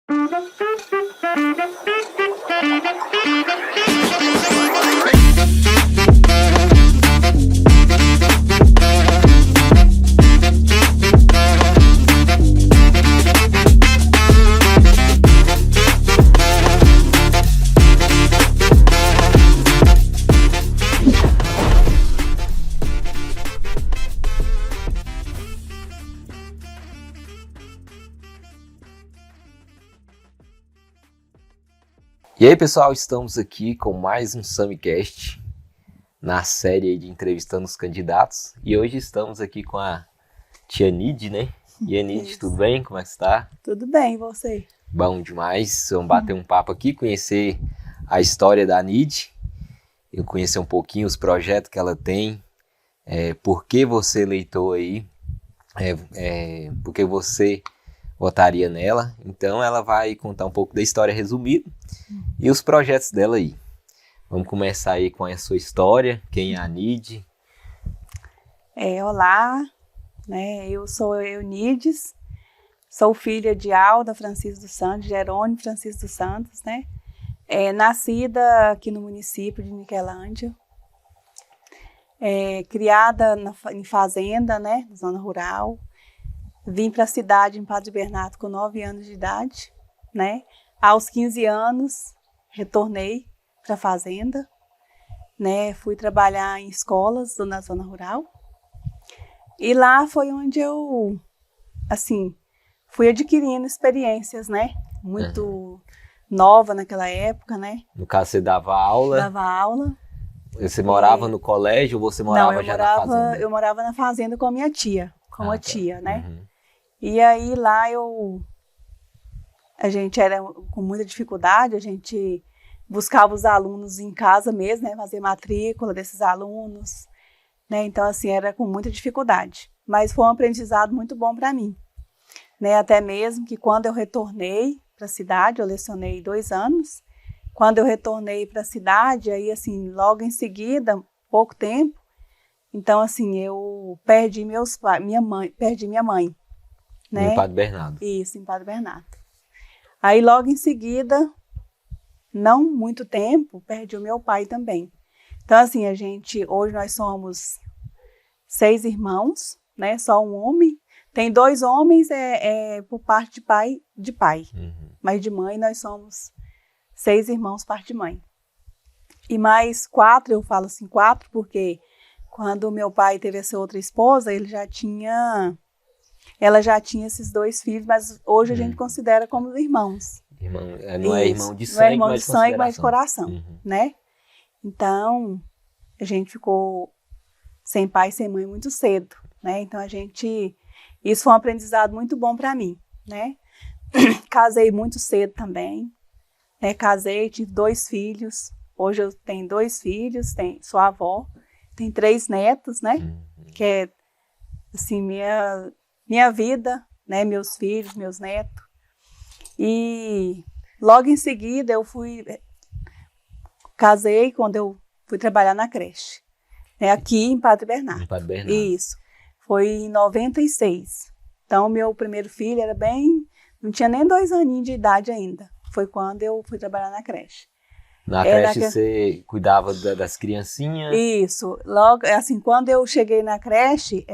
E aí, pessoal, estamos aqui com mais um Samicast na série de entrevistando os candidatos. E hoje estamos aqui com a tia Nid, né? E a Nid, tudo bem? Como é que você está? Tudo bem, e você? Bom demais. Vamos bater um papo aqui, conhecer a história da Nid, eu conhecer um pouquinho os projetos que ela tem, por que você eleitou aí, por que você votaria nela. Então ela vai contar um pouco da história resumida e os projetos dela aí. Vamos começar aí com a sua história, quem é a Nid? Olá, né? Eu sou Eunides, sou filha de Alda Francisco dos Santos, Jerônimo Francisco dos Santos, né? Nascida aqui no município de Niquelândia, criada em fazenda, né? Zona rural. Vim para a cidade, em Padre Bernardo, com 9 anos de idade, né? Aos 15 anos, retornei para a fazenda, né? Fui trabalhar em escolas na zona rural. E lá foi onde eu, assim, fui adquirindo experiências, né? Muito nova naquela época, né? No caso, você dava aula? Dava aula. Você morava no colégio ou você morava na fazenda? Eu morava na fazenda com a minha tia, a tia, né? Uhum. E aí lá a gente era com muita dificuldade, a gente buscava os alunos em casa mesmo, né? Fazer matrícula desses alunos, né? Então, assim, era com muita dificuldade. Mas foi um aprendizado muito bom para mim, né? Até mesmo que quando eu retornei para a cidade, eu lecionei 2 anos. Quando eu retornei para a cidade, aí, assim, logo em seguida, pouco tempo, então, assim, eu perdi minha mãe. Né? Em Padre Bernardo. Isso, em Padre Bernardo. Aí, logo em seguida, não muito tempo, perdi o meu pai também. Então, assim, hoje nós somos 6 irmãos, né? Só um homem. Tem 2 homens, por parte de pai. Uhum. Mas de mãe, nós somos 6 irmãos, parte de mãe. E mais 4, eu falo assim 4, porque quando meu pai teve essa outra esposa, ela já tinha esses 2 filhos, mas hoje a gente considera como irmãos. Não é irmão de sangue, não é irmão de sangue, mas de coração, uhum. né? Então, a gente ficou sem pai e sem mãe muito cedo, né? Então, isso foi um aprendizado muito bom para mim, né? Casei muito cedo também, né? Casei, tive 2 filhos. Hoje eu tenho 2 filhos, sou avó, tenho 3 netos, né? Uhum. Que é, assim, minha vida, né? Meus filhos, meus netos. E logo em seguida eu casei quando eu fui trabalhar na creche, né? Aqui em Padre Bernardo. Em Padre Bernardo. Isso. Foi em 96. Então, meu primeiro filho não tinha nem 2 aninhos de idade ainda. Foi quando eu fui trabalhar na creche. Na creche você cuidava das criancinhas? Isso. Logo, assim, quando eu cheguei na creche,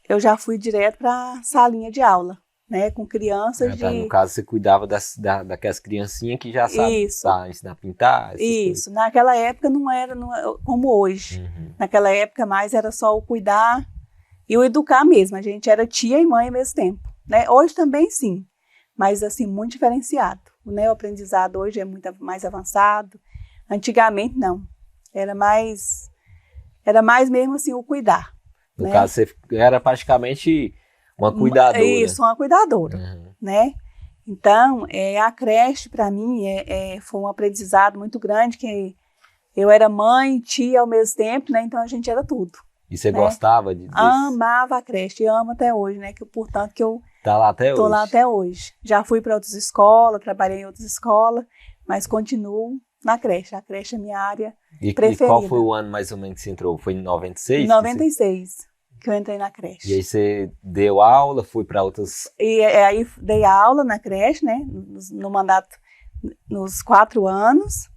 eu já fui direto para a salinha de aula, né? Com crianças No caso, você cuidava daquelas criancinhas que já sabem ensinar a pintar? Isso. Naquela época não era como hoje. Uhum. Naquela época mais era só o cuidar e o educar mesmo. A gente era tia e mãe ao mesmo tempo, né? Hoje também sim, mas assim, muito diferenciado. Né? O aprendizado hoje é muito mais avançado. Antigamente não. Era mais mesmo assim o cuidar. No né? caso, você era praticamente uma cuidadora. Isso, uma cuidadora, né? Então, a creche para mim foi um aprendizado muito grande, que eu era mãe, tia ao mesmo tempo, né? Então a gente era tudo. E você gostava disso? Amava a creche, e amo até hoje, né? Portanto que eu tá lá até tô lá até hoje. Já fui para outras escolas, trabalhei em outras escolas, mas continuo na creche. A creche é minha área preferida. E qual foi o ano mais ou menos que você entrou? Foi em 96? 96. que eu entrei na creche. E aí você deu aula, foi para outras... E aí dei aula na creche, né, no mandato, nos 4 anos,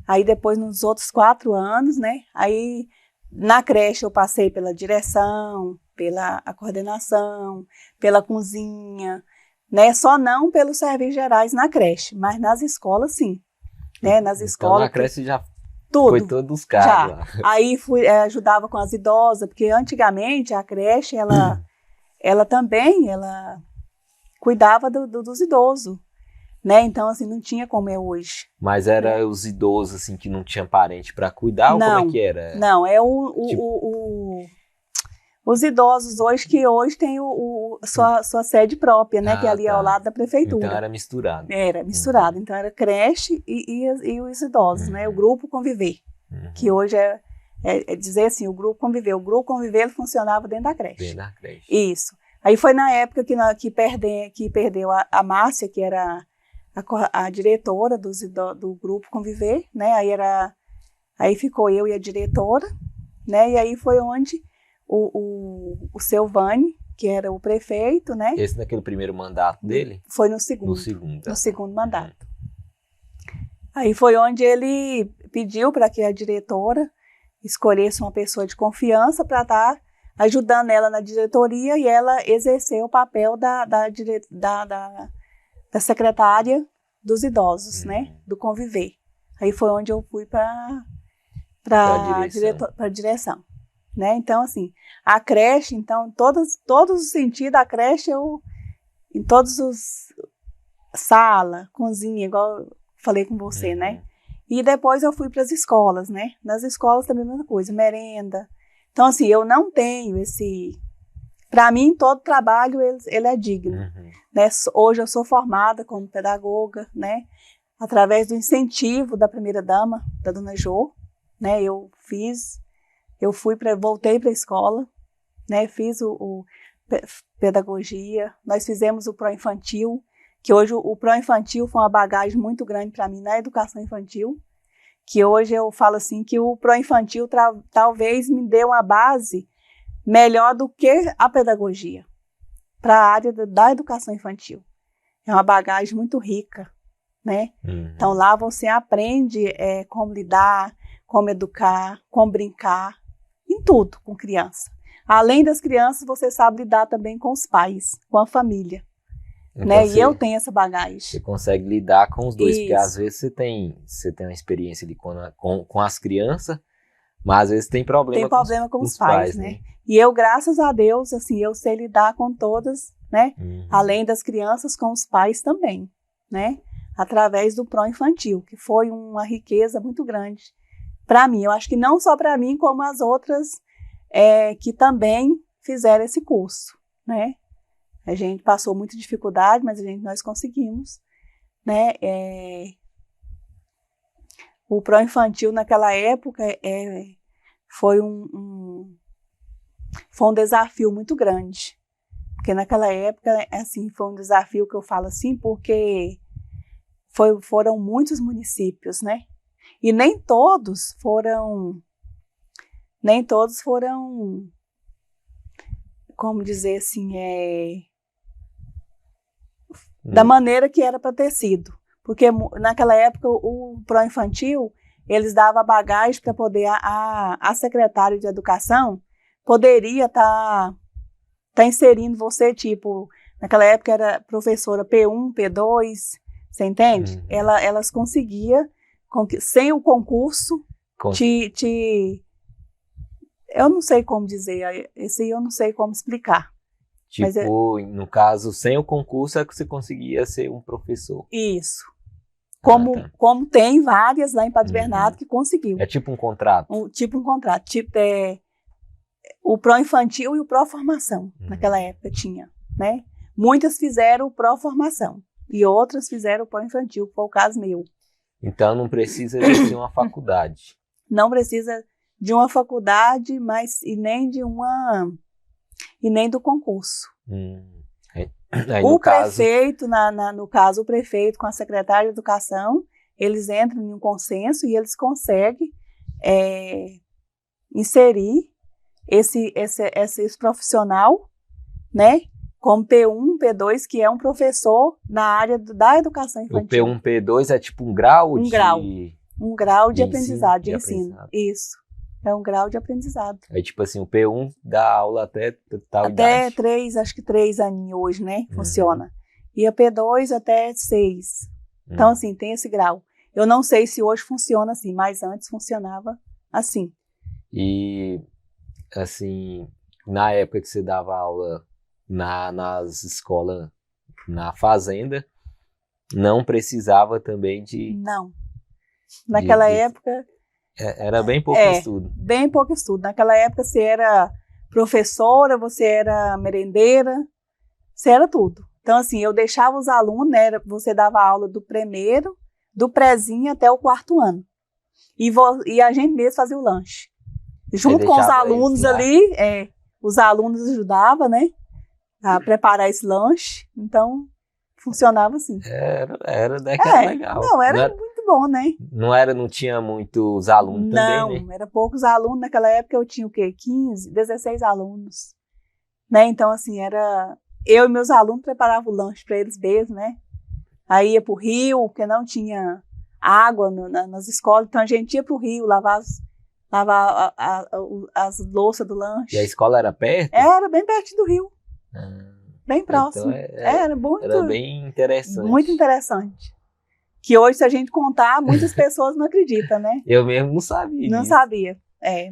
aí depois nos outros 4 anos, né, aí na creche eu passei pela direção, pela a coordenação, pela cozinha, né, só não pelos serviços gerais na creche, mas nas escolas sim, né, nas escolas... Então na creche já tudo, foi todos os cargos lá. Aí ajudava com as idosas, porque antigamente a creche, ela também cuidava dos idosos, né? Então, assim, não tinha como é hoje. Mas era os idosos, assim, que não tinham parente para cuidar, ou como é que era? Não, os idosos hoje, que hoje tem sua sede própria, né? Que é ali ao lado da prefeitura. Então era misturado. Era misturado. Então era creche e os idosos, né? O grupo conviver. Que hoje é dizer assim, o grupo conviver. O grupo conviver ele funcionava dentro da creche. Dentro da creche. Isso. Aí foi na época que perdeu a Márcia, que era a diretora do grupo conviver, né? Aí ficou eu e a diretora, né? E aí foi onde o seu Vani, que era o prefeito, né? Esse naquele primeiro mandato dele? Foi no segundo. No segundo mandato. Aí foi onde ele pediu para que a diretora escolhesse uma pessoa de confiança para estar ajudando ela na diretoria e ela exercer o papel da secretária dos idosos, né? Do conviver. Aí foi onde eu fui para a direção. Né? Então, assim, a creche, então, todos os sentidos, a creche, em todos os... Sala, cozinha, igual eu falei com você, né? E depois eu fui para as escolas, né? Nas escolas também a mesma coisa, merenda. Então, assim, eu não tenho esse... Para mim, todo trabalho, ele é digno. Né? Hoje eu sou formada como pedagoga, né? Através do incentivo da primeira-dama, da dona Jo, né? Voltei para a escola, né? Fiz o pedagogia, nós fizemos o pró-infantil, que hoje o pró-infantil foi uma bagagem muito grande para mim na educação infantil, que hoje eu falo assim que o pró-infantil talvez me dê uma base melhor do que a pedagogia para a área da educação infantil. É uma bagagem muito rica, né? Então lá você aprende como lidar, como educar, como brincar, em tudo com criança. Além das crianças, você sabe lidar também com os pais, com a família. Então, né? E eu tenho essa bagagem. Você consegue lidar com os dois, Isso. porque às vezes você tem uma experiência ali com as crianças, mas às vezes tem problema com os pais, né? E eu, graças a Deus, assim, eu sei lidar com todas, né? Além das crianças, com os pais também, né? Através do pró-infantil, que foi uma riqueza muito grande para mim. Eu acho que não só para mim, como as outras que também fizeram esse curso, né? A gente passou muita dificuldade, mas nós conseguimos, né? O pró-infantil naquela época foi um desafio muito grande, porque naquela época, assim, foi um desafio que eu falo assim, porque foram muitos municípios, né? E nem todos foram, como dizer assim, da maneira que era para ter sido. Porque naquela época o pró-infantil, eles davam a bagagem para poder, a secretária de educação poderia estar inserindo você, tipo, naquela época era professora P1, P2, você entende? Elas conseguiam, sem o concurso, eu não sei como dizer, esse aí eu não sei como explicar. Tipo, no caso, sem o concurso é que você conseguia ser um professor. Isso. Como tem várias lá em Padre Bernardo que conseguiu. É tipo um contrato? Tipo um contrato. O pró-infantil e o pró-formação, naquela época tinha, né? Muitas fizeram o pró-formação e outras fizeram o pró-infantil, que foi o caso meu. Então não precisa de uma faculdade. Não precisa de uma faculdade, mas e nem do concurso. Aí, o prefeito, no caso, o prefeito com a secretária de educação, eles entram em um consenso e eles conseguem inserir esse profissional, né? Como P1, P2, que é um professor na área da educação infantil. O P1, P2 é tipo um grau Um de... grau. Um grau de aprendizado, de ensino. ensino. Isso. É um grau de aprendizado. Aí, tipo assim, o P1 dá aula até tal até idade. acho que 3 aninhos hoje, né? Funciona. E a P2 até 6. Então, assim, tem esse grau. Eu não sei se hoje funciona assim, mas antes funcionava assim. E, assim, na época que você dava aula nas escolas, na fazenda, não precisava também de... Não. Naquela época... Era bem pouco estudo. Bem pouco estudo. Naquela época você era professora, você era merendeira, você era tudo. Então, assim, eu deixava os alunos, né? Você dava aula do primeiro, do prézinho até o 4º ano. E a gente mesmo fazia o lanche. Junto com os alunos ali, os alunos ajudavam, né? A preparar esse lanche. Então, funcionava assim. Era legal. Não, era muito bom, né? Não tinha muitos alunos também, né? Não, era poucos alunos. Naquela época eu tinha o quê? 15, 16 alunos. Né? Então, assim, eu e meus alunos preparavam o lanche para eles mesmos, né? Aí ia pro rio, porque não tinha água nas escolas. Então, a gente ia pro rio lavar as louças do lanche. E a escola era perto? Era bem perto do rio. Bem próximo. Então era bem interessante. Muito interessante. Que hoje, se a gente contar, muitas pessoas não acreditam, né? Eu mesmo não sabia. Não sabia.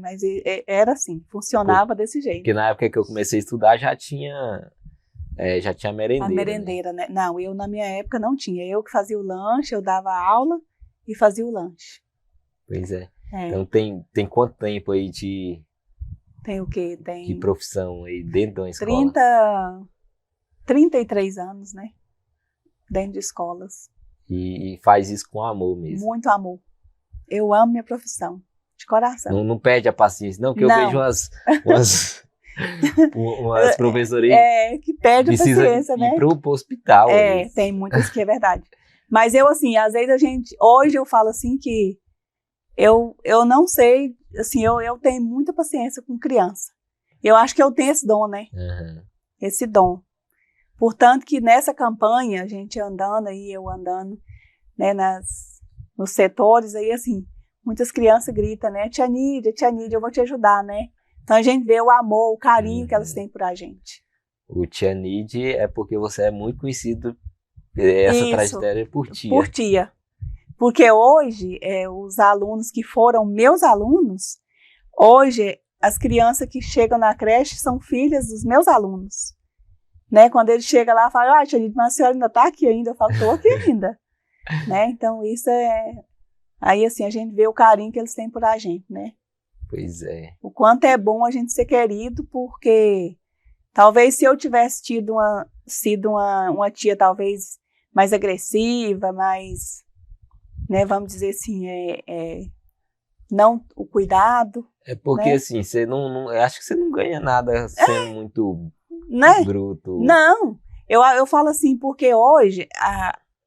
Mas era assim, funcionava desse jeito. Porque na época que eu comecei a estudar já tinha merendeira. A merendeira, né? Não, eu na minha época não tinha. Eu que fazia o lanche, eu dava aula e fazia o lanche. Pois é. Então tem quanto tempo aí de... Tem o quê? De profissão aí dentro da escola? 33 anos, né? Dentro de escolas. E faz isso com amor mesmo. Muito amor. Eu amo minha profissão, de coração. Não perde a paciência, não, porque eu vejo umas professoras que perde a paciência, né? Ir pro hospital. Tem muitas que é verdade. Mas eu, assim, às vezes hoje eu falo assim que eu não sei, assim, eu tenho muita paciência com criança. Eu acho que eu tenho esse dom, né? Esse dom. Portanto, que nessa campanha, a gente andando aí, eu andando, né, nos setores, aí, assim, muitas crianças gritam, né, Tia Nídia, eu vou te ajudar, né? Então, a gente vê o amor, o carinho que elas têm por a gente. O Tia Nídia é porque você é muito conhecido, essa trajetória por tia. Por tia. Porque hoje, os alunos que foram meus alunos, hoje, as crianças que chegam na creche são filhas dos meus alunos. Né? Quando ele chega lá, fala, Tia Nídia, mas a senhora ainda está aqui ainda? Eu falo, estou aqui ainda. Né? Então, isso aí, assim, a gente vê o carinho que eles têm por a gente, né? Pois é. O quanto é bom a gente ser querido, porque talvez se eu tivesse sido uma tia, talvez, mais agressiva, mais, né, vamos dizer assim, não o cuidado. É porque, né? Assim, você não acho que você não ganha nada sendo muito... Né? Bruto. Não, eu falo assim, porque hoje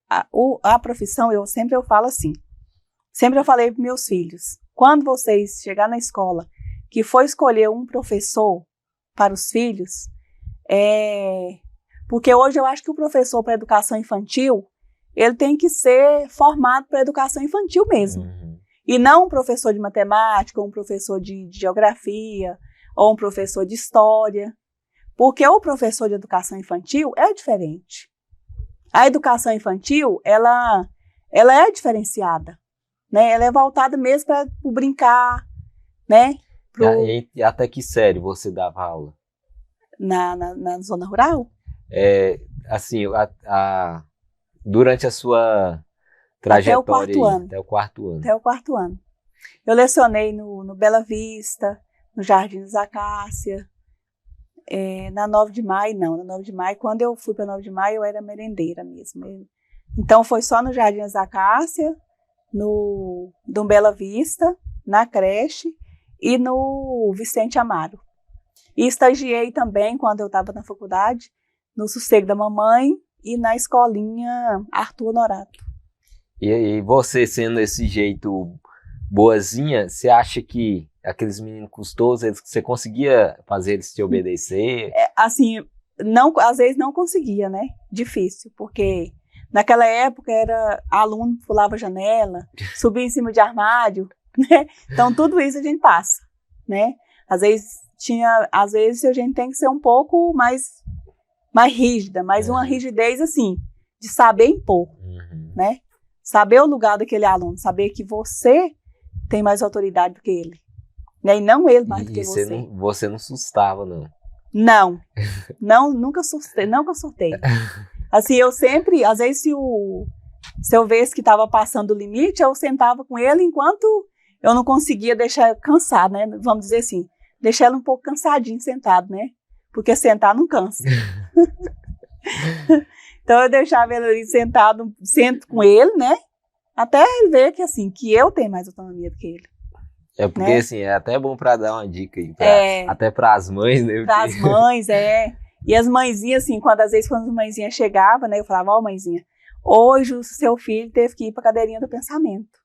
a profissão, eu falo assim, sempre eu falei para meus filhos, quando vocês chegar na escola, que for escolher um professor para os filhos, porque hoje eu acho que o professor para educação infantil, ele tem que ser formado para educação infantil mesmo, e não um professor de matemática, ou um professor de geografia, ou um professor de história. Porque o professor de educação infantil é diferente. A educação infantil, ela é diferenciada, né? Ela é voltada mesmo para o brincar, né? E até que série você dava aula? Na zona rural? Assim, durante a sua trajetória até o 4º ano. Até o 4º ano. Eu lecionei no Bela Vista, no Jardim das Acácias. Na 9 de Maio, não. Na 9 de Maio, quando eu fui para 9 de Maio, eu era merendeira mesmo. Então, foi só no Jardim das Acácias, no Bela Vista, na creche e no Vicente Amaro. E estagiei também, quando eu estava na faculdade, no Sossego da Mamãe e na escolinha Arthur Honorato. E você sendo esse jeito boazinha, você acha que aqueles meninos custosos, você conseguia fazer eles te obedecer? Assim, não, às vezes não conseguia, né? Difícil, porque naquela época era aluno que pulava janela, subia em cima de armário, né? Então tudo isso a gente passa, né? Às vezes a gente tem que ser um pouco mais rígida, mas uma rigidez assim, de saber impor, né? Saber o lugar daquele aluno, saber que você tem mais autoridade do que ele, né? E não ele mais do que você. Você não assustava, não? Não, nunca surtei. Assim, eu sempre, às vezes se eu visse que estava passando o limite, eu sentava com ele enquanto eu não conseguia deixar cansado, né? Vamos dizer assim, deixar ele um pouco cansadinho sentado, né? Porque sentar não cansa. Então eu deixava ele ali sentado, sento com ele, né? Até ele ver que assim, que eu tenho mais autonomia do que ele. É porque, né? Assim, é até bom para dar uma dica aí, até para as mães, né? Para as mães, E as mãezinhas, assim, quando as mãezinhas chegavam, né? Eu falava, ó, mãezinha, hoje o seu filho teve que ir para a cadeirinha do pensamento.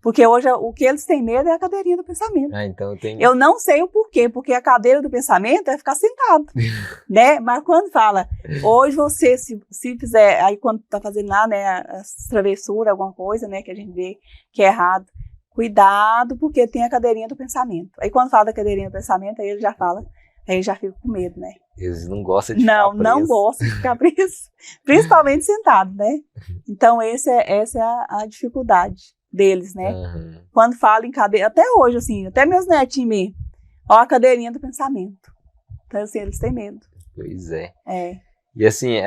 Porque hoje o que eles têm medo é a cadeirinha do pensamento. Então eu não sei o porquê, porque a cadeira do pensamento é ficar sentado, né? Mas quando fala, hoje você, se fizer, aí quando tá fazendo lá, né, a travessura, alguma coisa, né, que a gente vê que é errado, cuidado, porque tem a cadeirinha do pensamento. Aí quando fala da cadeirinha do pensamento, aí ele já fala, aí já fica com medo, né? Eles não gostam de ficar preso. Não gostam de ficar preso, principalmente sentado, né? Então essa é a dificuldade deles, né? Quando fala em cadeira, até hoje, assim, até meus netinhos mesmo, ó a cadeirinha do pensamento. Então, assim, eles têm medo. Pois é. E assim,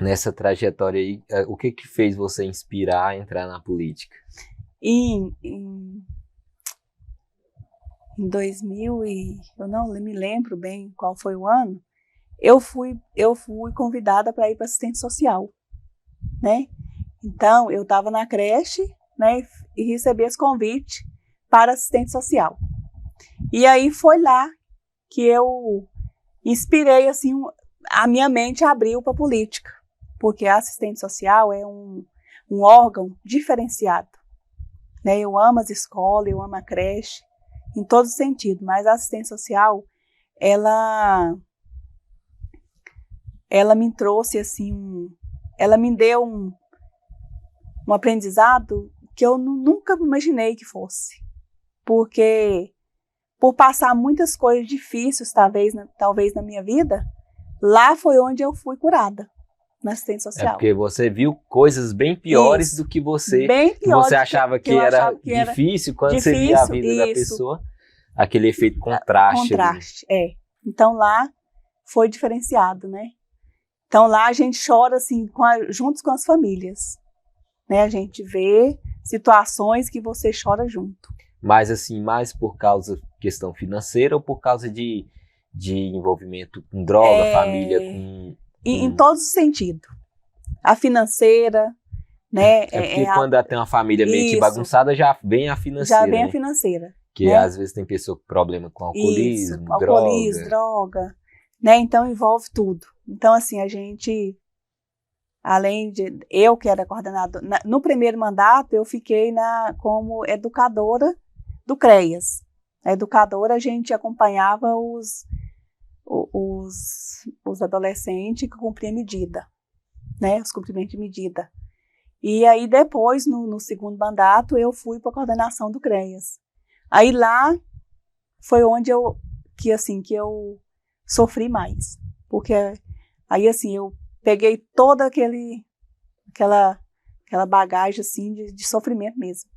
nessa trajetória aí, o que fez você inspirar a entrar na política? Em 2000 eu não me lembro bem qual foi o ano, eu fui convidada para ir para assistente social, né? Então, eu estava na creche, né, e recebi esse convite para assistente social. E aí foi lá que eu inspirei, assim, a minha mente abriu para a política, porque a assistente social é um órgão diferenciado, né? Eu amo as escolas, eu amo a creche, em todo sentido, mas a assistente social, ela me trouxe, assim, ela me deu um aprendizado que eu nunca imaginei que fosse. Porque, por passar muitas coisas difíceis, talvez na minha vida, lá foi onde eu fui curada, na assistente social. Porque você viu coisas bem piores do que você. Bem piores. Que você achava que era difícil, quando você via a vida da pessoa, aquele efeito contraste. Então lá foi diferenciado, né? Então lá a gente chora assim, juntos com as famílias. Né, a gente vê situações que você chora junto. Mas assim, mais por causa de questão financeira ou por causa de envolvimento com droga, família, com... Em todos os sentidos. A financeira, né? Porque quando tem uma família meio que bagunçada, já vem a financeira. Já vem a financeira. Que né? Às vezes tem pessoa com problema com alcoolismo, droga. Né? Então envolve tudo. Então assim, a gente... Além de eu que era coordenadora, no primeiro mandato eu fiquei como educadora do CREAS. A educadora, a gente acompanhava os adolescentes que cumpriam medida, né, os cumprimentos de medida. E aí depois, no segundo mandato, eu fui para a coordenação do CREAS. Aí lá foi onde eu sofri mais, porque aí assim, eu peguei toda aquela bagagem assim de sofrimento mesmo.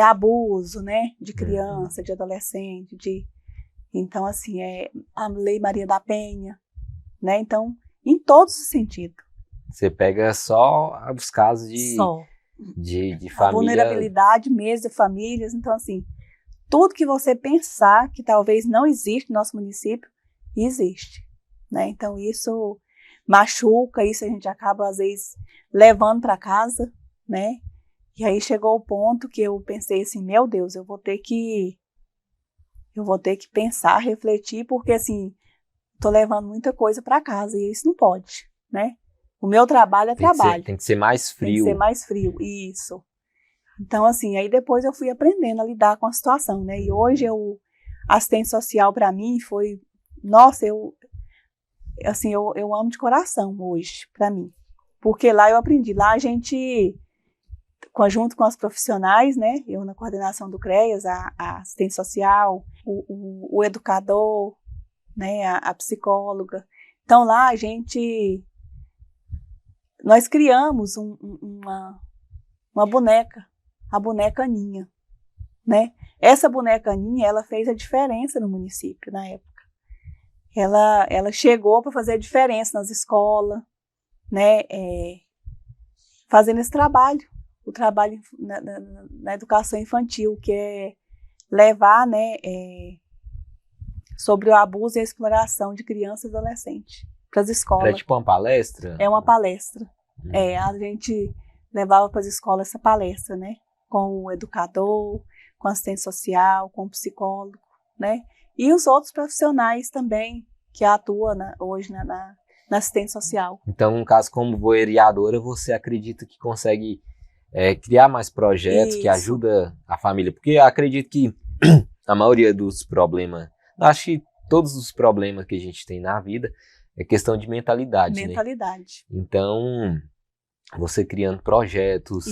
Abuso, né, de criança, de adolescente, então assim, a Lei Maria da Penha, né, então, em todos os sentidos. Você pega só os casos de família... A vulnerabilidade mesmo de famílias, então assim, tudo que você pensar que talvez não existe no nosso município, existe, né, então isso... machuca, isso a gente acaba às vezes levando para casa, né? E aí chegou o ponto que eu pensei assim, meu Deus, eu vou ter que pensar, refletir, porque assim, tô levando muita coisa para casa e isso não pode, né? O meu trabalho é trabalho. Tem que ser mais frio. Tem que ser mais frio, isso. Então, assim, aí depois eu fui aprendendo a lidar com a situação, né? E hoje assistente social para mim foi, nossa, eu amo de coração hoje, para mim. Porque lá eu aprendi, lá a gente, junto com os profissionais, né? Eu na coordenação do CREAS, a assistente social, o educador, né? A psicóloga. Então lá nós criamos uma boneca, a boneca Aninha, né? Essa boneca Aninha, ela fez a diferença no município na época. Ela chegou para fazer a diferença nas escolas, né? Fazendo esse trabalho, o trabalho na educação infantil, que é levar, né, sobre o abuso e a exploração de crianças e adolescentes para as escolas. Era tipo uma palestra? É uma palestra. A gente levava para as escolas essa palestra, né? Com o educador, com o assistente social, com o psicólogo, né? E os outros profissionais também que atuam hoje na assistência social. Então, no caso, como vereadora, você acredita que consegue criar mais projetos que ajudam a família? Porque eu acredito que a maioria dos problemas, acho que todos os problemas que a gente tem na vida é questão de mentalidade, né? Então, você criando projetos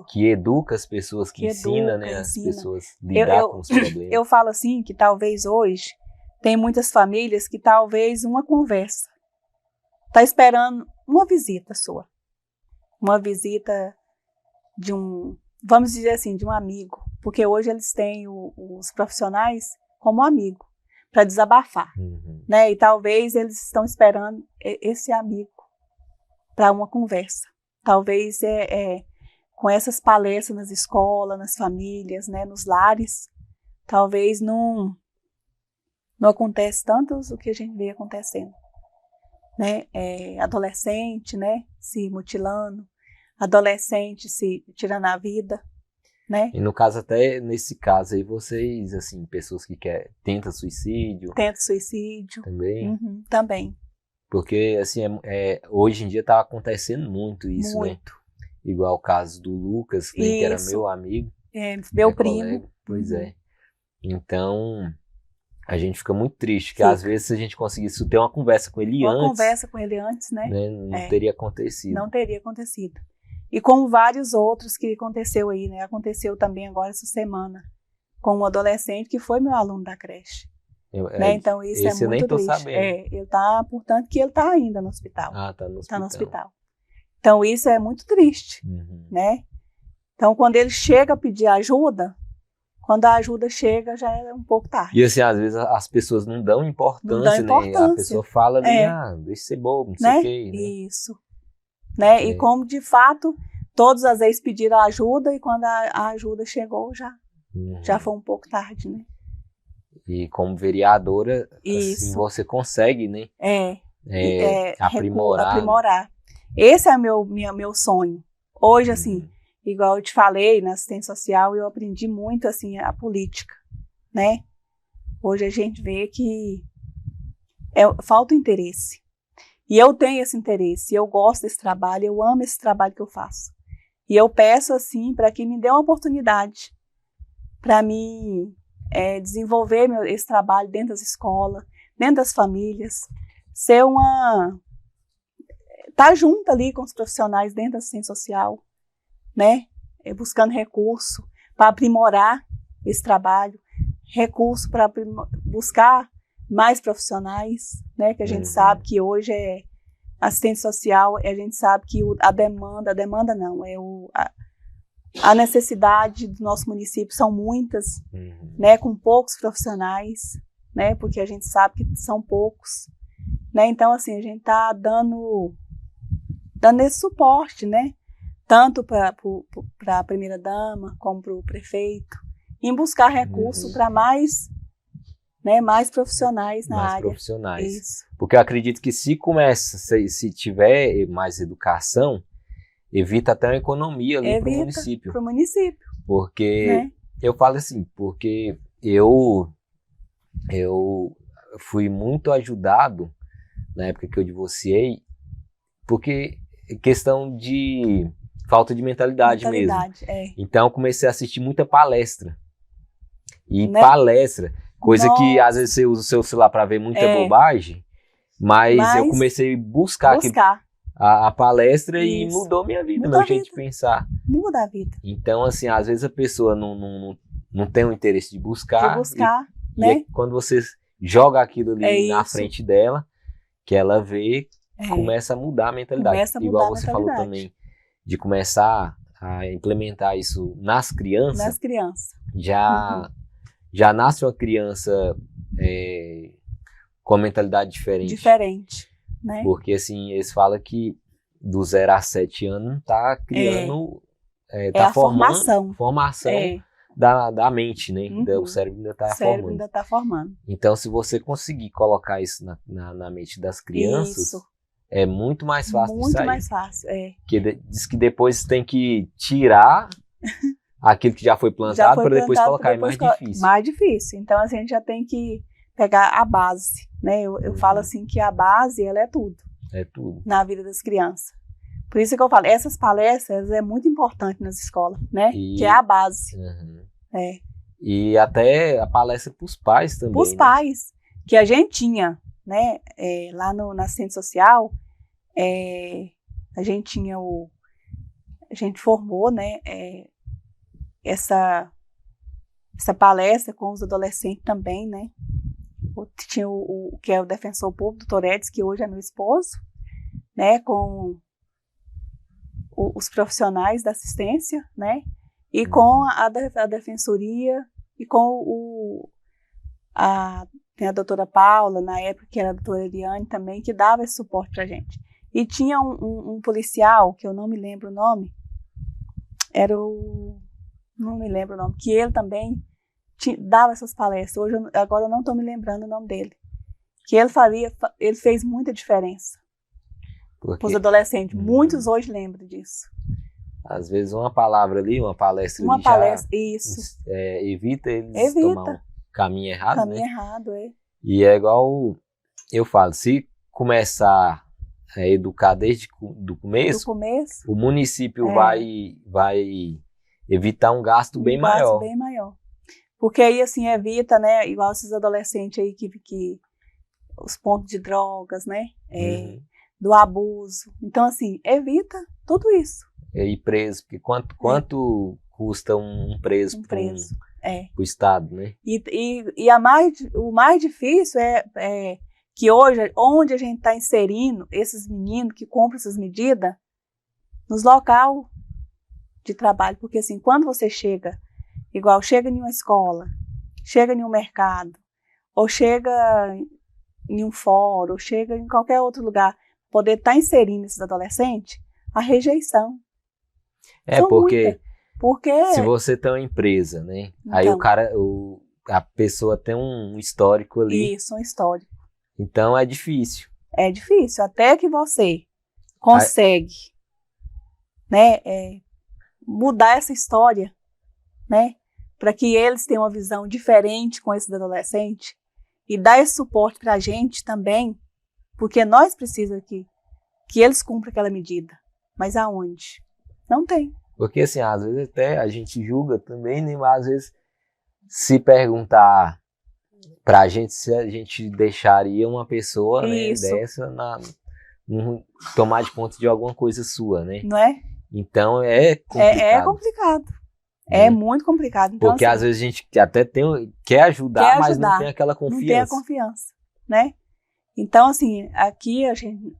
que educam as pessoas, que ensina, né, as pessoas a lidar com os problemas. Eu falo assim que talvez hoje tem muitas famílias que talvez uma conversa está esperando uma visita sua. Uma visita de vamos dizer assim, de um amigo. Porque hoje eles têm os profissionais como amigo, para desabafar. Né? E talvez eles estão esperando esse amigo para uma conversa. Talvez com essas palestras nas escolas, nas famílias, né, nos lares, talvez não acontece tanto o que a gente vê acontecendo. Né? Adolescente, né, se mutilando, adolescente se tirando a vida. Né? E no caso, até nesse caso aí, vocês, assim, pessoas que tentam suicídio. Tenta suicídio. Também. Também. Porque, assim, hoje em dia tá acontecendo muito isso, né? Igual o caso do Lucas, que era meu amigo. Meu primo. Colega. Pois é. Então, a gente fica muito triste, que às vezes se a gente conseguisse ter uma conversa com ele antes... Uma conversa com ele antes, né? Não teria acontecido. Não teria acontecido. E com vários outros que aconteceu aí, né? Aconteceu também agora essa semana, com um adolescente que foi meu aluno da creche. Né? Então isso é muito triste. Portanto, que ele está ainda no hospital. Tá no hospital. Tá no hospital. Então isso é muito triste, né? Então quando ele chega a pedir ajuda, quando a ajuda chega já é um pouco tarde. E assim, às vezes as pessoas não dão importância, né? A pessoa fala ali, deixa ser bobo, não sei o quê. Né? Isso. Né? E como de fato todos às vezes pediram ajuda e quando a ajuda chegou já foi um pouco tarde, né? E como vereadora, assim, você consegue, né? Aprimorar. Esse é meu sonho. Hoje, assim, igual eu te falei, na assistência social, eu aprendi muito, assim, a política, né? Hoje a gente vê que falta interesse. E eu tenho esse interesse, eu gosto desse trabalho, eu amo esse trabalho que eu faço. E eu peço, assim, para que me dê uma oportunidade para mim desenvolver esse trabalho dentro das escolas, dentro das famílias, estar junto ali com os profissionais dentro da assistência social, né? Buscando recurso para aprimorar esse trabalho, recurso para buscar mais profissionais, né? Que a gente sabe que hoje assistente social, a gente sabe que a necessidade do nosso município são muitas, né, com poucos profissionais, né, porque a gente sabe que são poucos, né, então assim, a gente está dando esse suporte, né, tanto para a primeira-dama como para o prefeito, em buscar recursos para mais profissionais na área. Mais profissionais. Isso. Porque eu acredito que se tiver mais educação, evita até uma economia ali para o município. Para o município. Porque, eu falo assim, porque eu fui muito ajudado na época que eu divorciei, porque questão de falta de mentalidade mesmo. Então eu comecei a assistir muita palestra. E né? palestra, coisa Nossa. que às vezes você usa o seu celular para ver muita bobagem, mas eu comecei a buscar a palestra e mudou minha vida, meu jeito de pensar. Muda a vida. Então, assim, às vezes a pessoa não tem o interesse de buscar, né? E quando você joga aquilo ali na frente dela, que ela vê, começa a mudar a mentalidade. Igual você falou também, de começar a implementar isso nas crianças. Nas crianças. Já nasce uma criança com uma mentalidade diferente. Né? Porque, assim, eles falam que do 0 a 7 anos tá criando, tá formando formação da mente, né? O cérebro ainda tá formando. Então, se você conseguir colocar isso na mente das crianças, é muito mais fácil de sair. Muito mais fácil, Diz que depois tem que tirar aquilo que já foi plantado para depois colocar, é mais difícil. Mais difícil. Então, a gente já tem que pegar a base, né? Eu falo assim que a base, ela é tudo. É tudo. Na vida das crianças. Por isso que eu falo, essas palestras é muito importante nas escolas, né? Que é a base. E até a palestra para os pais também. Para os pais, que a gente tinha, né? Lá na assistente social, a gente tinha a gente formou, né? Essa palestra com os adolescentes também, né? Tinha o que é o defensor público, Dr. Edson, que hoje é meu esposo, né? Com os profissionais da assistência, né? E com a defensoria e com tem a doutora Paula, na época que era a doutora Eliane também, que dava esse suporte pra gente. E tinha um policial, que eu não me lembro o nome, não me lembro o nome, que ele também dava essas palestras. Agora eu não estou me lembrando o nome dele. Que ele fez muita diferença para os adolescentes. Muitos hoje lembram disso. Às vezes uma palavra ali, uma palestra isso. Evita eles tomar um caminho errado, caminho errado, E é igual eu falo, se começar a educar desde do começo, o município vai evitar um gasto bem maior. Bem maior. Porque aí, assim, evita, né, igual esses adolescentes aí que os pontos de drogas, né, do abuso. Então, assim, evita tudo isso. E preso, porque quanto custa um preso pro Estado, né? E o mais difícil é que hoje, onde a gente está inserindo esses meninos que cumprem essas medidas, nos local de trabalho. Porque, assim, quando você chega em uma escola, chega em um mercado, ou chega em um fórum, ou chega em qualquer outro lugar, poder estar inserindo esses adolescentes, a rejeição. Porque se você tem uma empresa, né? Então, aí a pessoa tem um histórico ali. Isso, um histórico. Então é difícil. É difícil, até que você consegue, né, mudar essa história, né? Para que eles tenham uma visão diferente com esses adolescentes e dar esse suporte para a gente também, porque nós precisamos que eles cumpram aquela medida. Mas aonde? Não tem. Porque, assim, às vezes até a gente julga também, né? Mas às vezes se perguntar pra gente se a gente deixaria uma pessoa, né, dessa tomar de conta de alguma coisa sua, né? Não é? Então é complicado. É complicado. É muito complicado. Então, porque assim, às vezes a gente até quer ajudar, mas não tem aquela confiança. Não tem a confiança, né? Então, assim, aqui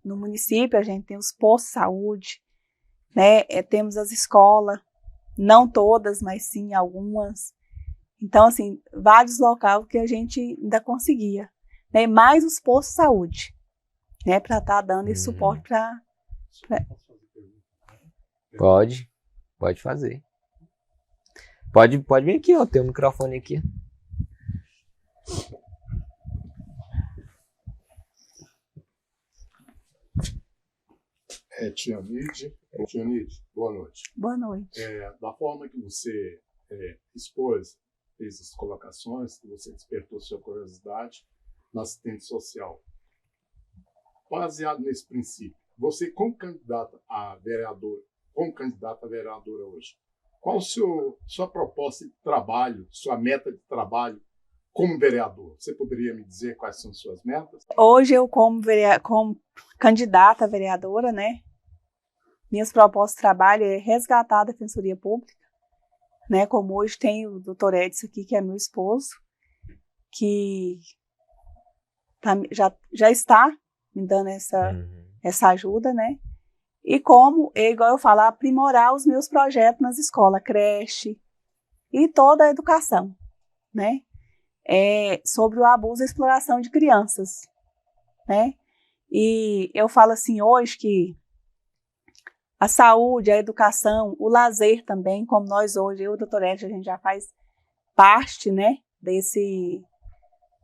no município a gente tem os postos de saúde, né? Temos as escolas, não todas, mas sim algumas. Então, assim, vários locais que a gente ainda conseguia, né? Mais os postos de saúde, né? Para estar dando esse suporte para... Pode fazer. Pode vir aqui, ó. Tem um microfone aqui. Tianide, boa noite. Boa noite. Da forma que você expôs, fez as colocações, que você despertou sua curiosidade na assistente social. Baseado nesse princípio, você, como candidato a vereador como candidata a vereadora hoje. Qual sua proposta de trabalho, sua meta de trabalho como vereador? Você poderia me dizer quais são suas metas? Hoje eu, como candidata a vereadora, né, minhas propostas de trabalho é resgatar a Defensoria Pública, né, como hoje tem o doutor Edson aqui, que é meu esposo, que já está me dando essa ajuda, né, e como, igual eu falo, aprimorar os meus projetos nas escolas, creche e toda a educação, né, sobre o abuso e exploração de crianças, né, e eu falo assim hoje que a saúde, a educação, o lazer também, como nós hoje, eu e o doutor Edson, a gente já faz parte, né,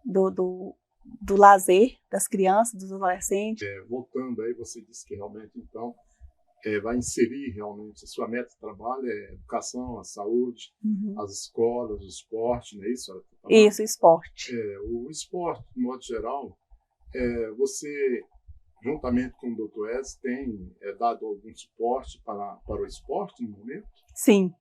do lazer das crianças, dos adolescentes. Voltando aí, você disse que realmente, então, vai inserir realmente a sua meta de trabalho, a educação, a saúde, as escolas, o esporte, não é isso? Isso, esporte. O esporte, de modo geral, você, juntamente com o Dr. Edson, tem dado algum suporte para o esporte no momento? Sim.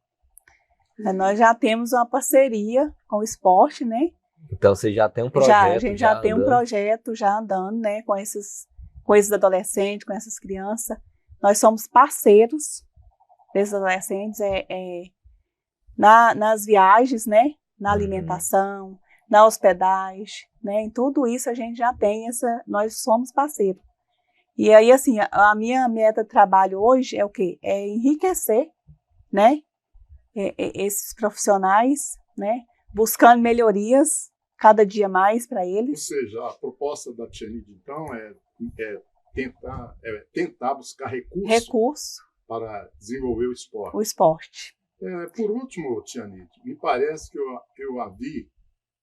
Nós já temos uma parceria com o esporte, né? Então você já tem um projeto. A gente já tem um projeto já andando, né? Com esses adolescentes, com essas crianças. Nós somos parceiros desses adolescentes nas viagens, né? Na alimentação, na hospedagem, né? Em tudo isso a gente já tem nós somos parceiros. E aí, assim, a minha meta de trabalho hoje é o quê? É enriquecer, né? Esses profissionais, né? Buscando melhorias cada dia mais para eles. Ou seja, a proposta da Tia Nidy, então, é tentar buscar recursos para desenvolver o esporte. O esporte. Por último, Tia Nidy, me parece que eu a vi,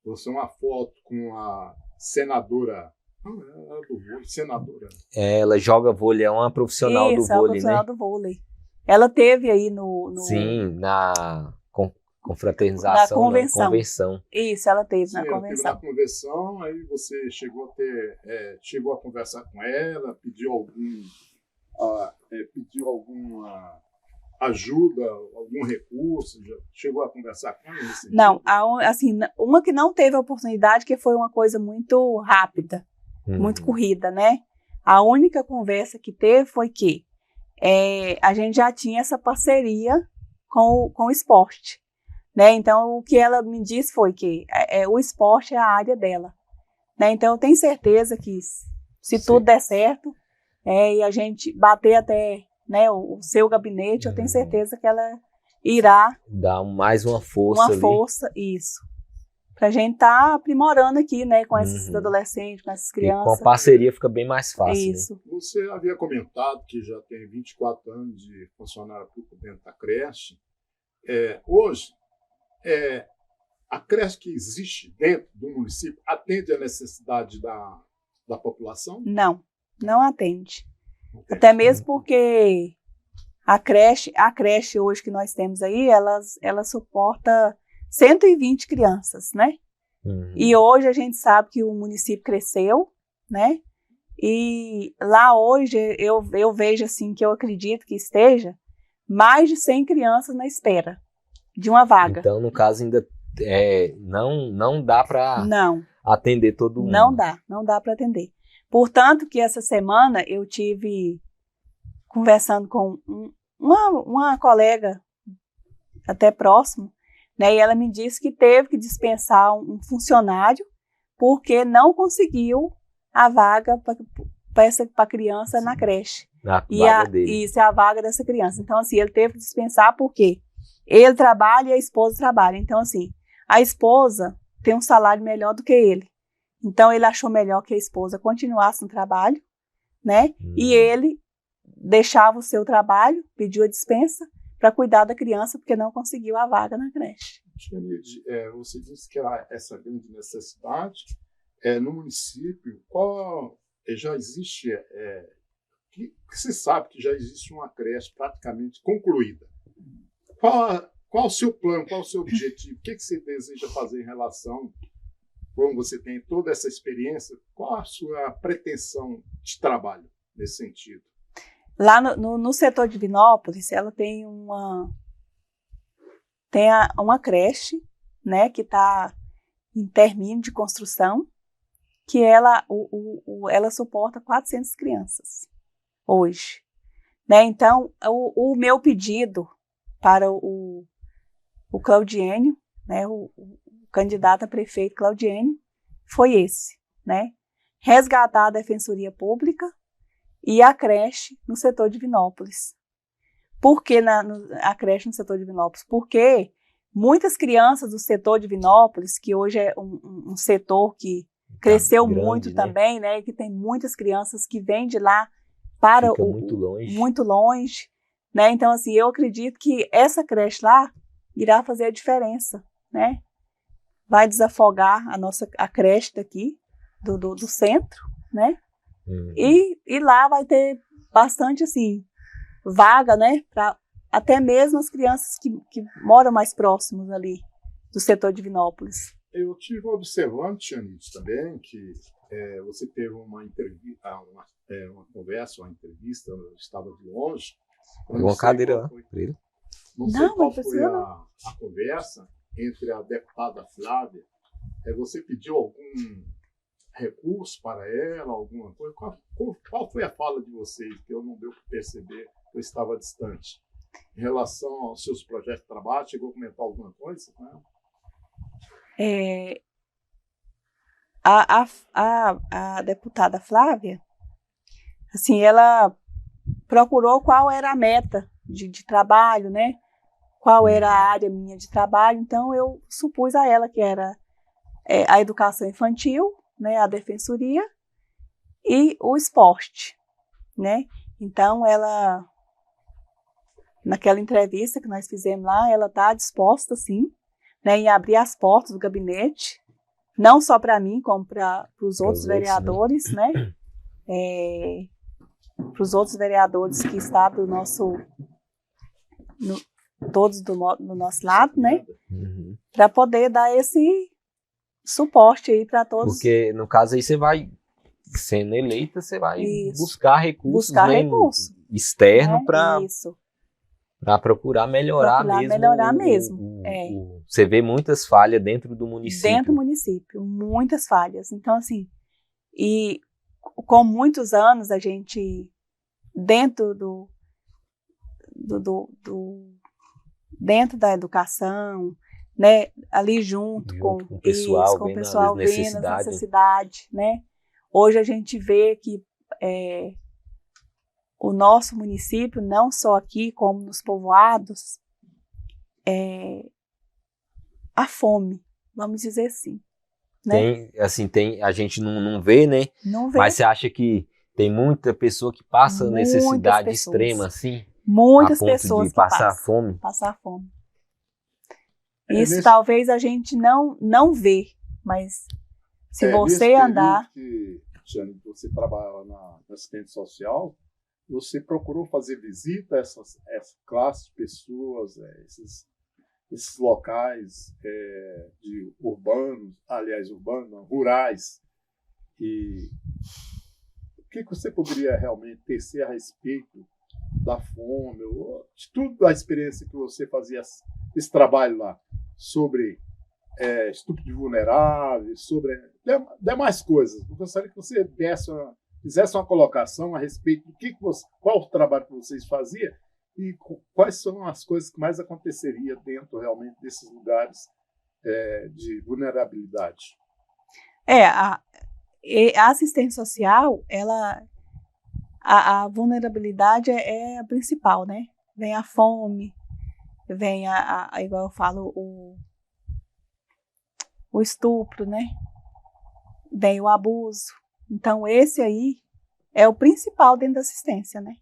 você uma foto com a senadora. Não, era do vôlei, senadora. Ela joga vôlei, é uma profissional do vôlei, né? Uma profissional do vôlei. Ela teve aí Sim, na confraternização, na convenção. Isso, ela teve na convenção. Teve na convenção, aí você chegou a conversar com ela, pediu alguma ajuda, algum recurso, já chegou a conversar com ela? Não, assim, uma que não teve a oportunidade, que foi uma coisa muito rápida, muito corrida, né? A única conversa que teve foi que a gente já tinha essa parceria com o esporte, né? Então, o que ela me disse foi que o esporte é a área dela, né? Então, eu tenho certeza que se tudo der certo, e a gente bater até, né, o seu gabinete, eu tenho certeza que ela irá dar mais uma força ali. Isso. Pra gente estar aprimorando aqui, né, com esses adolescentes, com essas crianças. E com a parceria fica bem mais fácil. Isso. Né? Você havia comentado que já tem 24 anos de funcionário público dentro da creche. Hoje, a creche que existe dentro do município atende à necessidade da população? Não atende. Até mesmo porque a creche hoje que nós temos aí, ela suporta 120 crianças, né? E hoje a gente sabe que o município cresceu, né? E lá hoje eu vejo assim, que eu acredito que esteja mais de 100 crianças na espera de uma vaga. Então, no caso, ainda não dá para atender todo mundo. Não dá para atender. Portanto, que essa semana eu tive conversando com uma colega até próximo, né, e ela me disse que teve que dispensar um funcionário porque não conseguiu a vaga para a criança na creche. Vaga dele. Isso é a vaga dessa criança. Então, assim, ele teve que dispensar porque ele trabalha e a esposa trabalha. Então, assim, a esposa tem um salário melhor do que ele. Então, ele achou melhor que a esposa continuasse no trabalho, né? E ele deixava o seu trabalho, pediu a dispensa para cuidar da criança, porque não conseguiu a vaga na creche. Tia Nidy, você disse que há essa grande necessidade no município. Já existe, que se sabe que já existe uma creche praticamente concluída. Qual o seu plano, qual o seu objetivo? O que você deseja fazer em relação, como você tem toda essa experiência, qual a sua pretensão de trabalho nesse sentido? Lá no setor de Divinópolis, ela tem uma creche, né, que está em término de construção, que ela suporta 400 crianças hoje, né? Então, o meu pedido para o Claudiênio, né, o candidato a prefeito Claudiênio, foi esse, né? Resgatar a Defensoria Pública e a creche no setor de Divinópolis. Por que a creche no setor de Divinópolis? Porque muitas crianças do setor de Divinópolis, que hoje é um setor que cresceu grande, muito, né? também, né? Que tem muitas crianças que vêm de lá para muito longe, né? Então, assim, eu acredito que essa creche lá irá fazer a diferença, né? Vai desafogar a creche daqui, do centro, né? E lá vai ter bastante, assim, vaga, né? Para até mesmo as crianças que moram mais próximos ali do setor de Divinópolis. Eu tive observando, Tianite, também, que você teve uma conversa, uma entrevista, eu estava de longe. Uma cadeira lá. Não sei qual foi a conversa entre a deputada Flávia. Você pediu algum recurso para ela, alguma coisa? Qual foi a fala de vocês, que eu não deu para perceber, eu estava distante? Em relação aos seus projetos de trabalho, chegou a comentar alguma coisa? Né? A deputada Flávia, assim, ela procurou qual era a meta de trabalho, né? Qual era a área minha de trabalho. Então, eu supus a ela que era a educação infantil, né? A defensoria e o esporte, né? Então, ela, naquela entrevista que nós fizemos lá, ela está disposta, sim, né, em abrir as portas do gabinete, não só para mim, como para os outros vereadores, né? Para os outros vereadores que estão do nosso, todos do nosso lado, né? Para poder dar esse suporte aí para todos. Porque, no caso aí, você vai, sendo eleita, você vai buscar recursos, externos, né, para procurar melhorar mesmo. Você vê muitas falhas dentro do município. Dentro do município, muitas falhas. Então, assim, e com muitos anos a gente, dentro dentro da educação, né, ali junto com o pessoal, vendo as necessidades, né? Hoje a gente vê que o nosso município, não só aqui, como nos povoados, a fome, vamos dizer assim. Né? A gente não vê, né? Não vê. Mas você acha que tem muita pessoa que passa necessidade extrema, assim? Muitas a ponto pessoas de passar fome? Passar fome. Isso talvez a gente não vê, mas se você andar... Jane, você trabalha na assistente social, você procurou fazer visita a essas classes de pessoas, esses locais rurais. E o que você poderia realmente tecer a respeito da fome, de tudo, a experiência que você fazia esse trabalho lá, sobre estupro de vulneráveis, sobre demais coisas? Eu gostaria que você fizesse uma colocação a respeito do qual o trabalho que vocês faziam e quais são as coisas que mais aconteceria dentro realmente desses lugares de vulnerabilidade. A assistência social, a vulnerabilidade é a principal, né? Vem a fome, vem igual eu falo, o estupro, né? Vem o abuso. Então, esse aí é o principal dentro da assistência, né?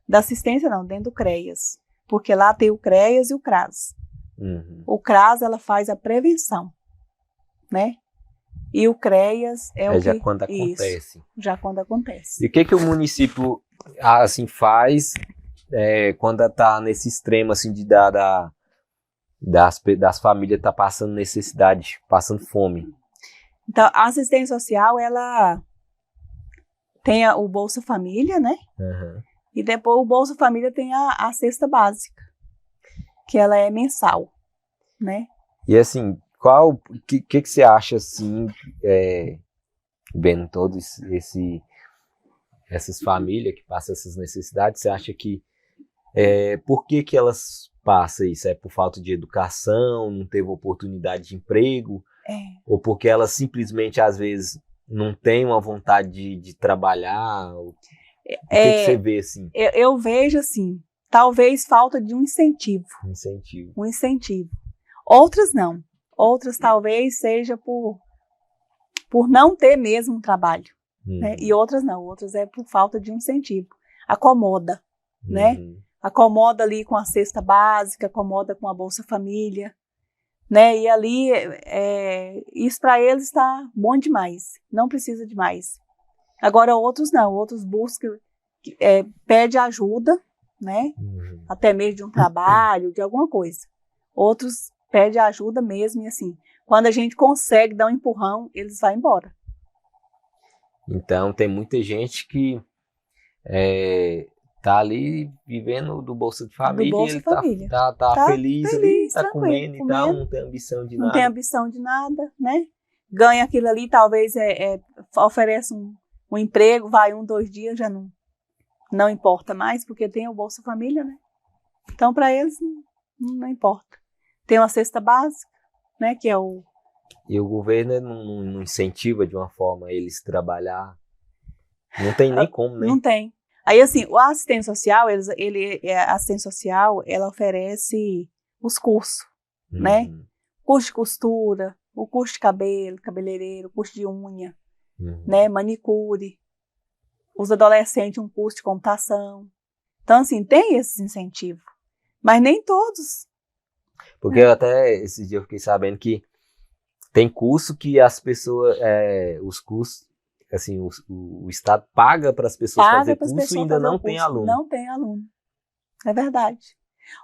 Da assistência não, dentro do CREAS. Porque lá tem o CREAS e o CRAS. O CRAS, ela faz a prevenção, né? E o CREAS já quando acontece. Já quando acontece. E o que o município assim faz quando está nesse extremo assim de das famílias tá passando necessidade, passando fome? Então, a assistência social, ela tem o Bolsa Família, né? E depois o Bolsa Família tem a cesta básica, que ela é mensal, né? E assim, que você acha assim, vendo todos essas famílias que passam essas necessidades, você acha que por que elas passam isso? É por falta de educação, não teve oportunidade de emprego? Ou porque elas simplesmente, às vezes, não têm uma vontade de trabalhar? O que você vê assim? Eu vejo assim, talvez falta de um incentivo. Um incentivo. Outras não. Outras talvez seja por não ter mesmo um trabalho. Né? E outras não. Outras é por falta de um incentivo. Acomoda, né? Acomoda ali com a cesta básica, acomoda com a Bolsa Família. Né? E ali, isso para eles está bom demais. Não precisa de mais. Agora outros não. Outros buscam, pede ajuda, né? Até mesmo de um trabalho, de alguma coisa. Outros pedem ajuda mesmo e assim, quando a gente consegue dar um empurrão, eles vão embora. Então tem muita gente que tá ali vivendo do Bolsa de Família, do Bolsa e ele Família. tá feliz ali, tá tranquilo, comendo e tal, não tem ambição de nada. Não tem ambição de nada, né? Ganha aquilo ali, talvez oferece um emprego, vai 1, 2 dias, já não importa mais, porque tem o Bolsa Família, né? Então para eles não importa. Tem uma cesta básica, né, que é o... E o governo não incentiva de uma forma eles trabalhar. Não tem nem como, né? Não tem. Aí, assim, o assistente social, a assistente social, ela oferece os cursos, né? Curso de costura, o curso de cabelo, cabeleireiro, curso de unha, né? Manicure. Os adolescentes, um curso de computação. Então, assim, tem esses incentivos. Mas nem todos. Porque eu até, esses dias eu fiquei sabendo que tem curso que as pessoas, os cursos, assim, o Estado paga para as pessoas fazer curso e ainda não tem aluno. Não tem aluno. É verdade.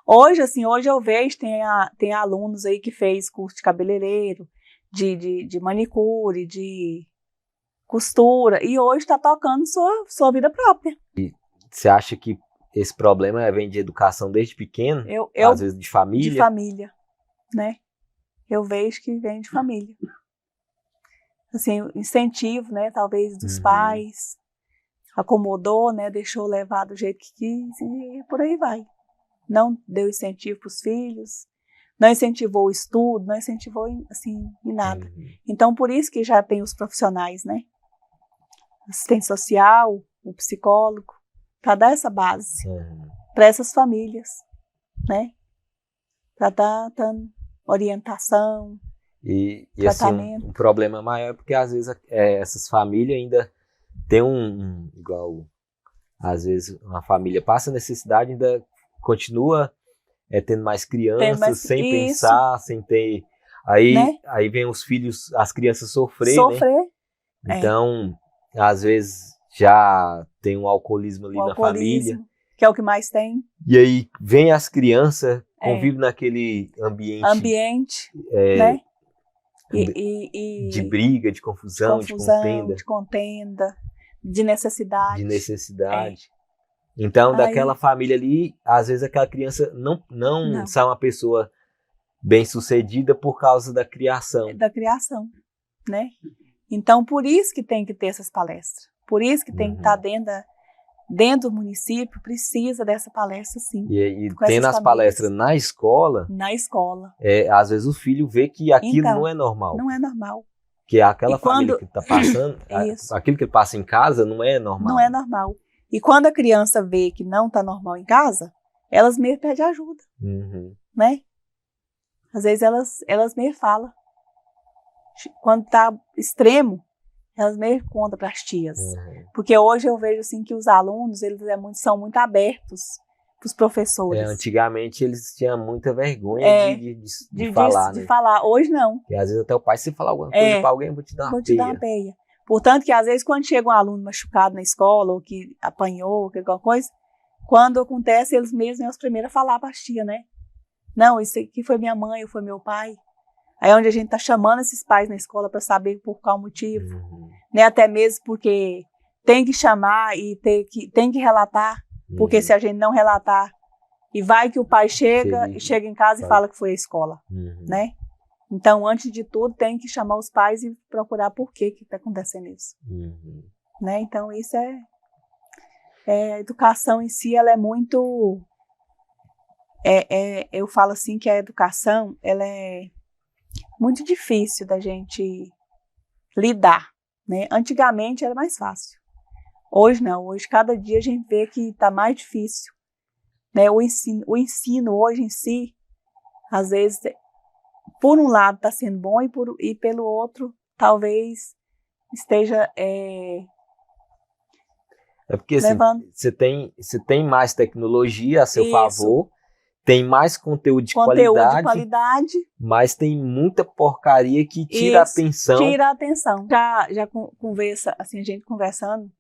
Hoje eu vejo, tem alunos aí que fez curso de cabeleireiro, de manicure, de costura, e hoje está tocando sua vida própria. E você acha que esse problema vem de educação desde pequeno? Às vezes de família? De família, né? Eu vejo que vem de família. Assim, incentivo, né? Talvez dos pais. Acomodou, né? Deixou levar do jeito que quis e por aí vai. Não deu incentivo para os filhos. Não incentivou o estudo, não incentivou, assim, em nada. Então, por isso que já tem os profissionais, né? Assistente social, o psicólogo, para dar essa base para essas famílias, né? Para dar orientação, e tratamento. Assim, o problema maior é porque às vezes essas famílias ainda tem igual, às vezes uma família passa necessidade, ainda continua tendo mais crianças, sem pensar, sem ter... Aí, né? Aí vem os filhos, as crianças sofrer, né? Então, às vezes já tem um alcoolismo ali na família. Que é o que mais tem. E aí vem as crianças, convivem naquele ambiente né? De briga, de confusão, de contenda, de necessidade. Então, daquela família ali, às vezes aquela criança não sai uma pessoa bem-sucedida por causa da criação. Da criação, né? Então, por isso que tem que ter essas palestras. Por isso que tem que estar dentro do município, precisa dessa palestra, sim. E tendo as palestras na escola... Na escola. Às vezes o filho vê que aquilo não é normal. Não é normal. Que aquela família que está passando, aquilo que passa em casa não é normal. Não é normal. E quando a criança vê que não está normal em casa, elas mesmo pedem ajuda, né? Às vezes elas mesmo falam. Quando está extremo, elas mesmo contam para as tias. Porque hoje eu vejo assim que os alunos são muito abertos para os professores. Antigamente eles tinham muita vergonha de falar, né? De falar. Hoje não. E às vezes até o pai, se falar alguma coisa para alguém, vou te dar uma peia. Portanto, que às vezes quando chega um aluno machucado na escola, ou que apanhou, ou alguma coisa, quando acontece, eles mesmos são os primeiros a falar para as tias, né? Não, isso aqui foi minha mãe, ou foi meu pai. Aí é onde a gente está chamando esses pais na escola para saber por qual motivo. Né? Até mesmo porque tem que chamar e tem que relatar Porque se a gente não relatar, e vai que o pai chega em casa e fala que foi a escola, né? Então, antes de tudo, tem que chamar os pais e procurar por que está acontecendo isso. Né? Então, isso a educação em si, ela é muito... eu falo assim que a educação, ela é muito difícil da gente lidar, né? Antigamente era mais fácil. Hoje não, hoje cada dia a gente vê que está mais difícil. Né? O ensino hoje em si, às vezes, por um lado está sendo bom e pelo outro, talvez esteja porque assim, você tem mais tecnologia a seu favor, tem mais conteúdo de qualidade, mas tem muita porcaria que tira a atenção. Tira a atenção. Já conversa, assim, a gente conversando,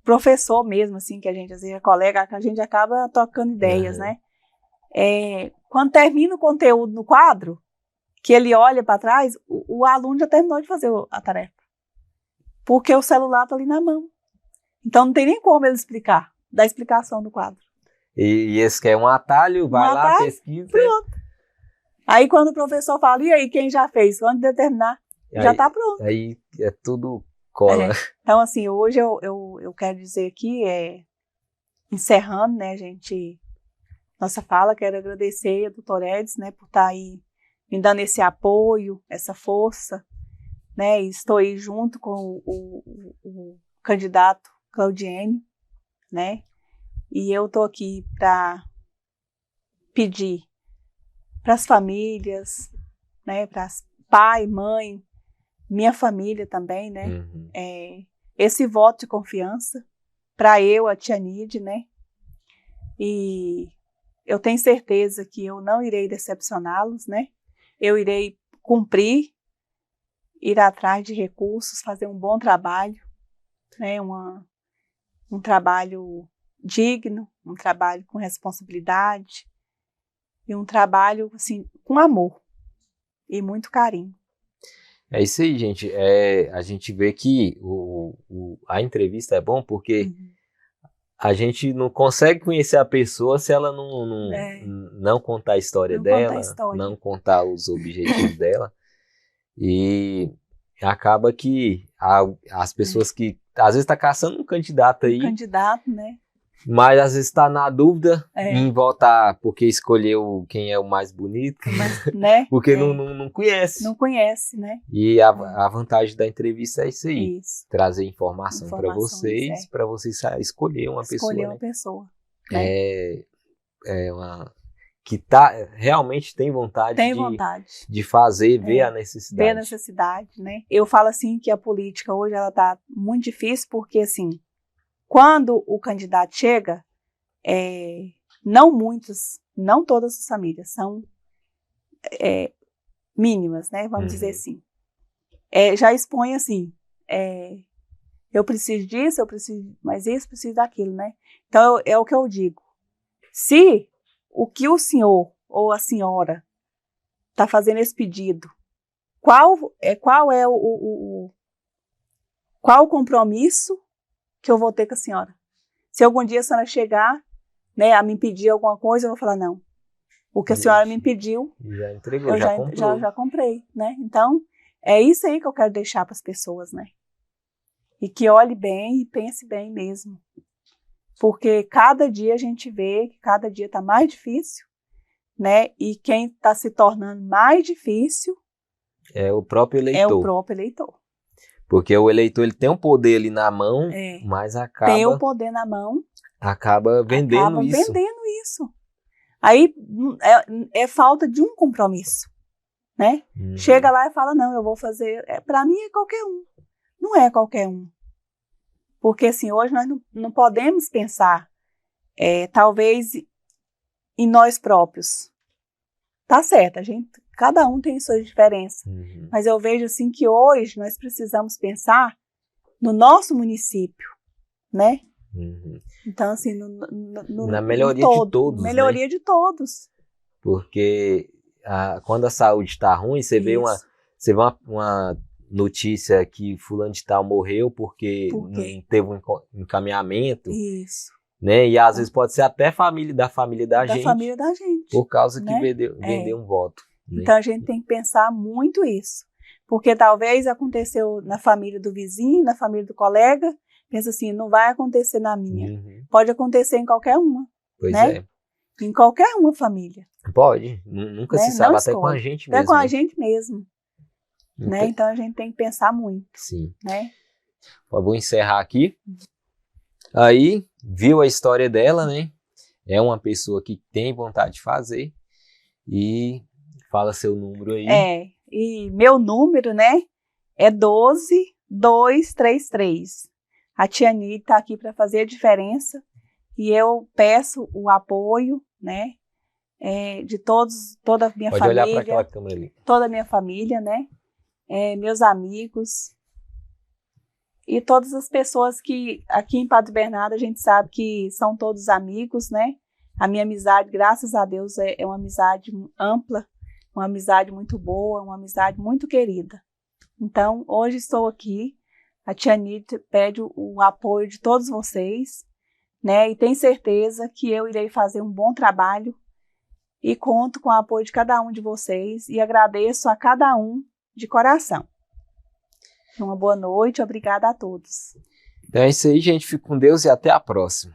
professor mesmo, assim, que a gente, às vezes, é colega, que a gente acaba trocando ideias, né? Quando termina o conteúdo no quadro, que ele olha para trás, o aluno já terminou de fazer a tarefa. Porque o celular está ali na mão. Então não tem nem como ele dar explicação do quadro. E esse quer um atalho, vai lá, pesquisa. Pronto. Aí quando o professor fala, e aí, quem já fez? Quando determinar, já está pronto. Aí é tudo cola. Então, assim, hoje eu quero dizer aqui, encerrando, né, nossa fala, quero agradecer a doutora Edson, né, por estar aí me dando esse apoio, essa força, né, e estou aí junto com o candidato Claudiene, né, e eu estou aqui para pedir para as famílias, né, para pai, mãe, minha família também, né, esse voto de confiança para a tia Nide, né, e eu tenho certeza que eu não irei decepcioná-los, né, eu irei cumprir, ir atrás de recursos, fazer um bom trabalho, né, um trabalho digno, um trabalho com responsabilidade e um trabalho, assim, com amor e muito carinho. É isso aí, gente. A gente vê que a entrevista é bom porque a gente não consegue conhecer a pessoa se ela não contar a história dela, não contar os objetivos dela. E acaba que as pessoas que às vezes tá caçando um candidato aí. Né? Mas às vezes está na dúvida em votar porque escolheu quem é o mais bonito, né? Porque não conhece. Não conhece, né? E a vantagem da entrevista é isso aí. Trazer informação para vocês escolher uma pessoa. Escolher uma pessoa. Né? Que realmente tem vontade de fazer, ver a necessidade. Ver a necessidade, né? Eu falo assim que a política hoje ela tá muito difícil porque assim, quando o candidato chega, não todas as famílias são mínimas, né? Vamos dizer assim. Já expõe assim, eu preciso disso, eu preciso mais isso, preciso daquilo, né? Então é o que eu digo. Se o que o senhor ou a senhora está fazendo esse pedido, qual é o compromisso que eu vou ter com a senhora? Se algum dia a senhora chegar, né, a me pedir alguma coisa, eu vou falar, não. O que a senhora me pediu, já entregou, eu já comprei, né? Então, é isso aí que eu quero deixar para as pessoas, né? E que olhe bem e pense bem mesmo. Porque cada dia a gente vê que cada dia está mais difícil, né? E quem está se tornando mais difícil é o próprio eleitor. Porque o eleitor ele tem um poder ali na mão, mas acaba... Tem o poder na mão. Acaba vendendo isso. Aí é falta de um compromisso, né? Chega lá e fala, não, eu vou fazer... Para mim é qualquer um. Não é qualquer um. Porque assim, hoje nós não podemos pensar, talvez, em nós próprios. Tá certo, cada um tem suas diferenças. Mas eu vejo assim que hoje nós precisamos pensar no nosso município, né? Então, assim, na melhoria de todos. Melhoria de todos. Porque quando a saúde está ruim, você vê uma notícia que fulano de tal morreu porque não teve um encaminhamento. Isso. né? E às vezes pode ser até família da gente, família da gente. por causa que né? vendeu um voto. Né? Então a gente tem que pensar muito isso. Porque talvez aconteceu na família do vizinho, na família do colega, pensa assim, não vai acontecer na minha. Uhum. Pode acontecer em qualquer uma. Pois né? é. Em qualquer uma família. Pode, nunca né? se sabe, Não até com a escolhe. gente Até mesmo. com a né? gente mesmo. Né? Então a gente tem que pensar muito. Sim. Né? Eu vou encerrar aqui. Aí, viu a história dela, né? É uma pessoa que tem vontade de fazer. E fala seu número aí. E meu número, né? É 12233. A tia Nidy está aqui para fazer a diferença. E eu peço o apoio, né? De toda a minha Pode família. olhar para aquela câmera ali. Toda a minha família, né? Meus amigos. E todas as pessoas que aqui em Padre Bernardo a gente sabe que são todos amigos, né? A minha amizade, graças a Deus, é uma amizade ampla, uma amizade muito boa, uma amizade muito querida. Então, hoje estou aqui, a tia Nidy pede o apoio de todos vocês, né? E tenho certeza que eu irei fazer um bom trabalho e conto com o apoio de cada um de vocês e agradeço a cada um de coração. Uma boa noite, obrigada a todos. Então é isso aí, gente. Fique com Deus e até a próxima.